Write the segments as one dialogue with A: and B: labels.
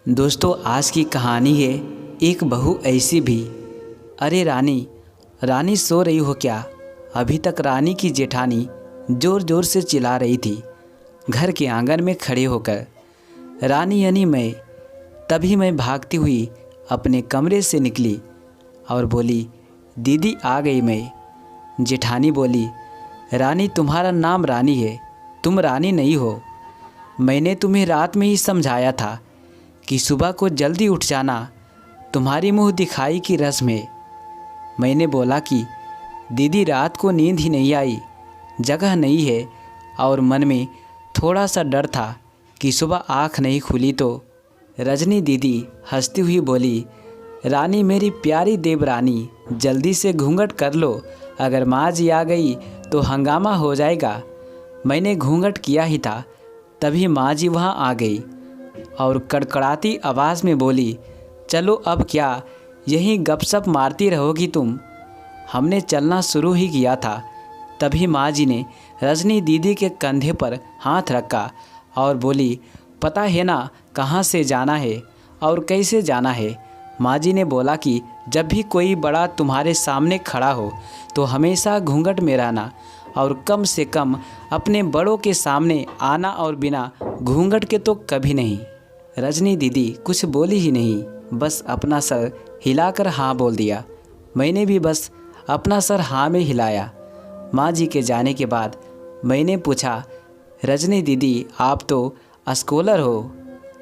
A: दोस्तों आज की कहानी है एक बहू ऐसी भी। अरे रानी, रानी सो रही हो क्या? अभी तक रानी की जेठानी ज़ोर ज़ोर से चिल्ला रही थी घर के आंगन में खड़े होकर। रानी यानी मैं। तभी मैं भागती हुई अपने कमरे से निकली और बोली, दीदी आ गई मैं। जेठानी बोली, रानी तुम्हारा नाम रानी है, तुम रानी नहीं हो। मैंने तुम्हें रात में ही समझाया था कि सुबह को जल्दी उठ जाना, तुम्हारी मुंह दिखाई की रस्म है। मैंने बोला कि दीदी रात को नींद ही नहीं आई, जगह नहीं है, और मन में थोड़ा सा डर था कि सुबह आँख नहीं खुली तो। रजनी दीदी हंसती हुई बोली, रानी मेरी प्यारी देवरानी, जल्दी से घूंघट कर लो, अगर माँ जी आ गई तो हंगामा हो जाएगा। मैंने घूंघट किया ही था, तभी माँ जी वहाँ आ गई और कड़कड़ाती आवाज़ में बोली, चलो अब क्या यहीं गपशप मारती रहोगी तुम? हमने चलना शुरू ही किया था, तभी माँ जी ने रजनी दीदी के कंधे पर हाथ रखा और बोली, पता है ना कहाँ से जाना है और कैसे जाना है? माँ जी ने बोला कि जब भी कोई बड़ा तुम्हारे सामने खड़ा हो तो हमेशा घूंघट में रहना और कम से कम अपने बड़ों के सामने आना, और बिना घूंघट के तो कभी नहीं। रजनी दीदी कुछ बोली ही नहीं, बस अपना सर हिलाकर हाँ बोल दिया। मैंने भी बस अपना सर हाँ में हिलाया। माँ जी के जाने के बाद मैंने पूछा, रजनी दीदी आप तो स्कॉलर हो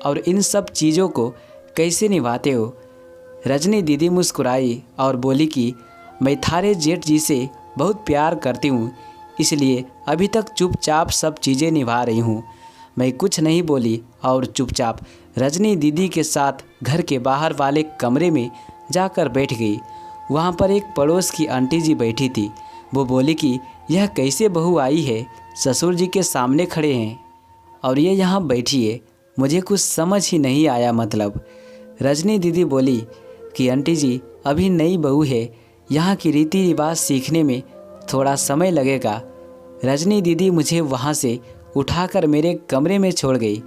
A: और इन सब चीज़ों को कैसे निभाते हो? रजनी दीदी मुस्कुराई और बोली कि मैं थारे जेठ जी से बहुत प्यार करती हूँ, इसलिए अभी तक चुपचाप सब चीज़ें निभा रही हूँ। मैं कुछ नहीं बोली और चुपचाप रजनी दीदी के साथ घर के बाहर वाले कमरे में जाकर बैठ गई। वहाँ पर एक पड़ोस की आंटी जी बैठी थी। वो बोली कि यह कैसे बहू आई है, ससुर जी के सामने खड़े हैं और ये यहाँ बैठी है, मुझे कुछ समझ ही नहीं आया। मतलब रजनी दीदी बोली कि आंटी जी अभी नई बहू है, यहाँ की रीति रिवाज सीखने में थोड़ा समय लगेगा। रजनी दीदी मुझे वहाँ से उठाकर मेरे कमरे में छोड़ गई।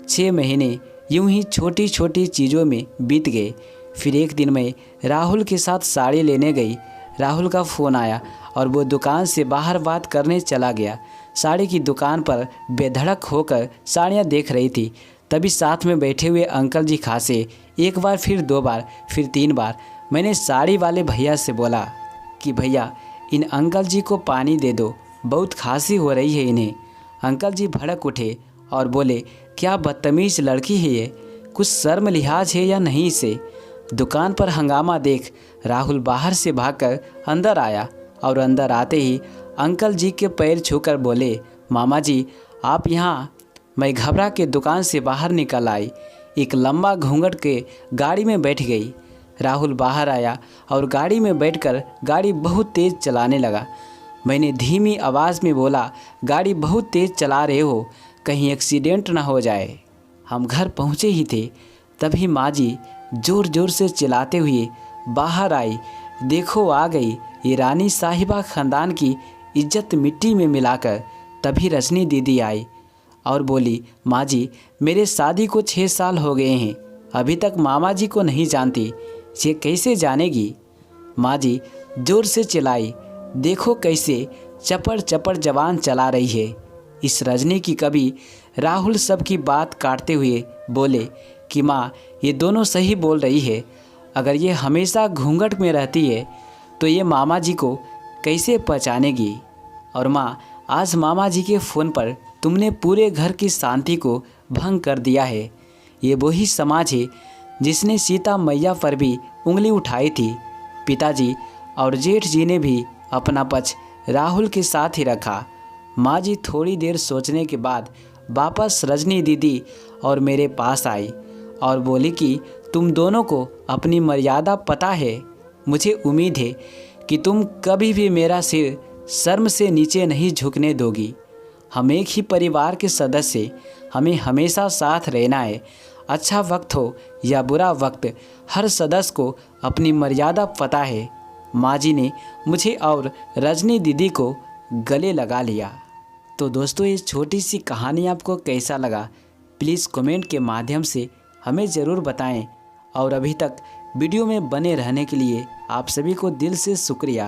A: 6 महीने यूं ही छोटी छोटी चीज़ों में बीत गए। फिर एक दिन मैं राहुल के साथ साड़ी लेने गई। राहुल का फ़ोन आया और वो दुकान से बाहर बात करने चला गया। साड़ी की दुकान पर बेधड़क होकर साड़ियाँ देख रही थी। तभी साथ में बैठे हुए अंकल जी खांसे। एक बार, फिर 2 बार, फिर 3 बार। मैंने साड़ी वाले भैया से बोला कि भैया इन अंकल जी को पानी दे दो, बहुत खांसी हो रही है इन्हें। अंकल जी भड़क उठे और बोले, क्या बदतमीज़ लड़की है ये, कुछ शर्म लिहाज है या नहीं इसे? दुकान पर हंगामा देख राहुल बाहर से भागकर अंदर आया और अंदर आते ही अंकल जी के पैर छूकर बोले, मामा जी आप यहाँ? मैं घबरा के दुकान से बाहर निकल आई, एक लंबा घूंघट के गाड़ी में बैठ गई। राहुल बाहर आया और गाड़ी में बैठकर गाड़ी बहुत तेज़ चलाने लगा। मैंने धीमी आवाज़ में बोला, गाड़ी बहुत तेज़ चला रहे हो, कहीं एक्सीडेंट ना हो जाए। हम घर पहुँचे ही थे, तभी माँ जी ज़ोर ज़ोर से चिल्लाते हुए बाहर आई, देखो आ गई ये रानी साहिबा, ख़ानदान की इज्जत मिट्टी में मिलाकर। तभी रजनी दीदी आई और बोली, माँ जी मेरे शादी को 6 साल हो गए हैं, अभी तक मामा जी को नहीं जानती, ये कैसे जानेगी? माँ जी ज़ोर से चिल्लाई, देखो कैसे चपड़ चपड़ जवान चला रही है इस रजनी की। कभी राहुल सबकी बात काटते हुए बोले कि माँ ये दोनों सही बोल रही है, अगर ये हमेशा घूंघट में रहती है तो ये मामा जी को कैसे पहचानेगी? और माँ आज मामा जी के फ़ोन पर तुमने पूरे घर की शांति को भंग कर दिया है। ये वही समाज है जिसने सीता मैया पर भी उंगली उठाई थी। पिताजी और जेठ जी ने भी अपना पक्ष राहुल के साथ ही रखा। माँ जी थोड़ी देर सोचने के बाद वापस रजनी दीदी और मेरे पास आई और बोली कि तुम दोनों को अपनी मर्यादा पता है। मुझे उम्मीद है कि तुम कभी भी मेरा सिर शर्म से नीचे नहीं झुकने दोगी। हम एक ही परिवार के सदस्य, हमें हमेशा साथ रहना है। अच्छा वक्त हो या बुरा वक्त, हर सदस्य को अपनी मर्यादा पता है। माँ जी ने मुझे और रजनी दीदी को गले लगा लिया। तो दोस्तों ये छोटी सी कहानी आपको कैसा लगा, प्लीज़ कमेंट के माध्यम से हमें ज़रूर बताएं। और अभी तक वीडियो में बने रहने के लिए आप सभी को दिल से शुक्रिया।